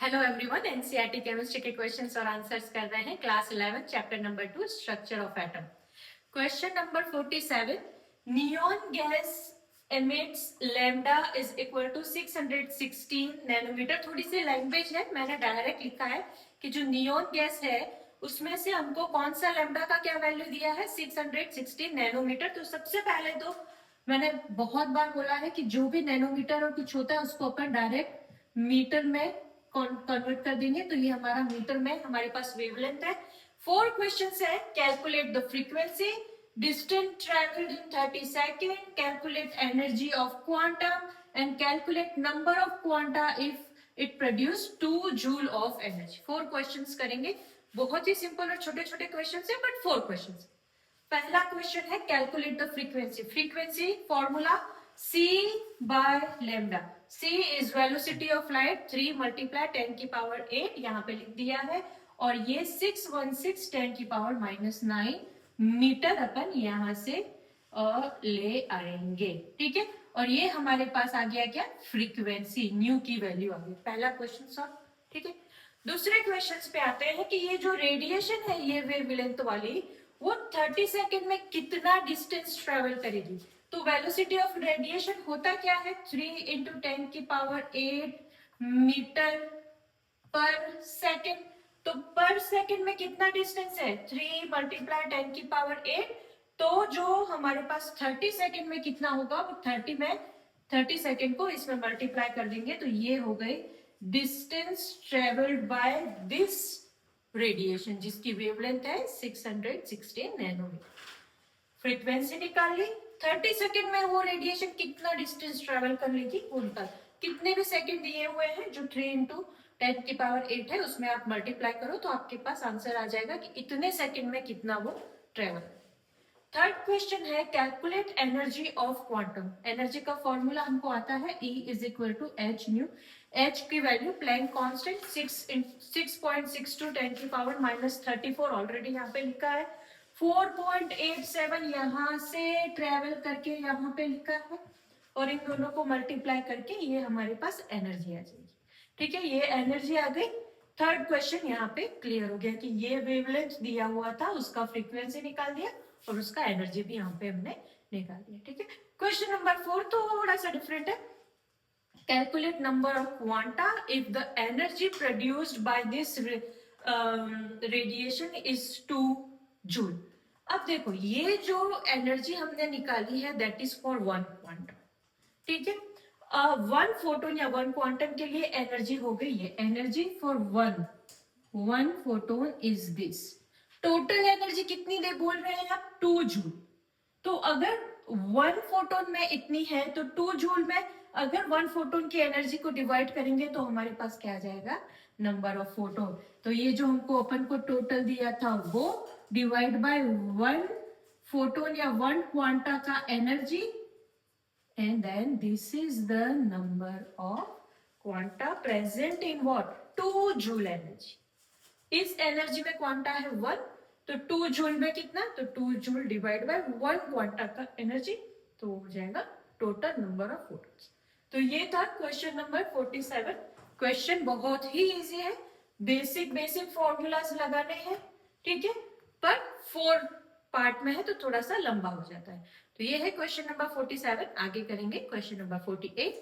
Hello everyone, NCERT chemistry के questions और answers कर रहे हैं class 11 chapter number 2 structure of atom. Question number 47, neon gas emits lambda is equal to 616 nanometre. थोड़ी सी language है, मैंने डायरेक्ट लिखा है कि जो नियॉन गैस है उसमें से हमको कौन सा लैम्डा का क्या वैल्यू दिया है, 616 नैनोमीटर। तो सबसे पहले तो मैंने बहुत बार बोला है कि जो भी नैनोमीटर और कुछ होता है उसको अपन डायरेक्ट मीटर में कन्वर्ट कर देंगे। तो ये हमारा मीटर में हमारे पास वेवलेंथ है। 4 क्वेश्चंस है। Calculate the frequency, distance traveled in 30 seconds, calculate energy of quantum and calculate number of quanta if it produce 2 joule of energy। 4 questions करेंगे, बहुत ही सिंपल और छोटे छोटे क्वेश्चंस है बट 4 क्वेश्चंस। पहला क्वेश्चन है calculate the frequency. Frequency formula c by lambda। c is velocity of light, 3 multiply 10 की power 8 यहाँ पे लिख दिया है, और ये 616 10 की पावर -9 मीटर अपन यहाँ से ले आएंगे। ठीक है, और ये हमारे पास आ गया क्या, फ्रीक्वेंसी, न्यू की वैल्यू आ गई। पहला क्वेश्चन सॉल्व। ठीक है, दूसरे क्वेश्चन पे आते हैं कि ये जो रेडिएशन है ये वेवलेंथ वाली, वो 30 सेकेंड में कितना डिस्टेंस ट्रेवल करेगी। तो वेलोसिटी ऑफ रेडिएशन होता क्या है, 3 इंटू 10 की पावर 8 मीटर पर सेकेंड। तो पर सेकेंड में कितना डिस्टेंस है, 3 मल्टीप्लाई 10 की पावर 8। तो जो हमारे पास 30 सेकेंड में कितना होगा, वो 30 सेकेंड को इसमें मल्टीप्लाई कर देंगे तो ये हो गई distance travelled by this radiation, जिसकी वेवलेंथ है 616 नैनोमीटर। फ्रीक्वेंसी निकाल ली, 30 सेकेंड में वो रेडिएशन कितना डिस्टेंस ट्रेवल कर लेगी वो निकाल। कितने भी सेकेंड दिए हुए हैं, जो 3 इंटू 10 की पावर 8 है उसमें आप मल्टीप्लाई करो तो आपके पास आंसर आ जाएगा कि इतने सेकेंड में कितना वो ट्रेवल। थर्ड क्वेश्चन है calculate energy of quantum. Energy का फॉर्मूला हमको आता है E is equal to h nu. H की वैल्यू प्लैंक कांस्टेंट 6.62 10 की पावर -34 ऑलरेडी यहाँ पे लिखा है। 4.87 यहाँ से ट्रेवल करके यहाँ पे लिखा है, और इन दोनों को मल्टीप्लाई करके ये हमारे पास एनर्जी आ जाएगी। ठीक है, ये एनर्जी आ गई। थर्ड क्वेश्चन यहाँ पे क्लियर हो गया कि ये वेवलेंथ दिया हुआ था, उसका फ्रीक्वेंसी निकाल दिया और उसका एनर्जी भी यहाँ पे हमने निकाल दिया। ठीक है, क्वेश्चन नंबर 4 थोड़ा सा डिफरेंट है। Calculate number of quanta if the energy produced by this radiation is 2 joule. अब देखो, ये जो एनर्जी हमने निकाली है दैट इज फॉर 1 क्वांटम। ठीक है, 1 फोटोन या 1 क्वांटम के लिए एनर्जी हो गई है, energy for 1 photon is this. Total energy कितनी दे बोल रहे हैं आप, 2 जूल। तो अगर 1 फोटोन में इतनी है तो 2 जूल में अगर 1 फोटोन की एनर्जी को डिवाइड करेंगे तो हमारे पास क्या आ जाएगा, नंबर ऑफ फोटोन। तो ये जो हमको अपन को टोटल दिया था वो डिवाइड बाय 1 फोटोन या 1 क्वांटा का energy, and then this is the number of quanta present in what, 2 joule energy। इस एनर्जी में क्वांटा है 1, तो 2 जूल में कितना, तो 2 जूल डिवाइड बाय 1 क्वांटा का एनर्जी, तो हो जाएगा टोटल नंबर ऑफ फोटॉन्स। तो ये था क्वेश्चन नंबर 47। क्वेश्चन बहुत ही इजी है, बेसिक फॉर्मूलाज लगाने हैं। ठीक है, पर 4 पार्ट में है तो थोड़ा सा लंबा हो जाता है। तो ये है क्वेश्चन नंबर 47। आगे करेंगे क्वेश्चन नंबर 48।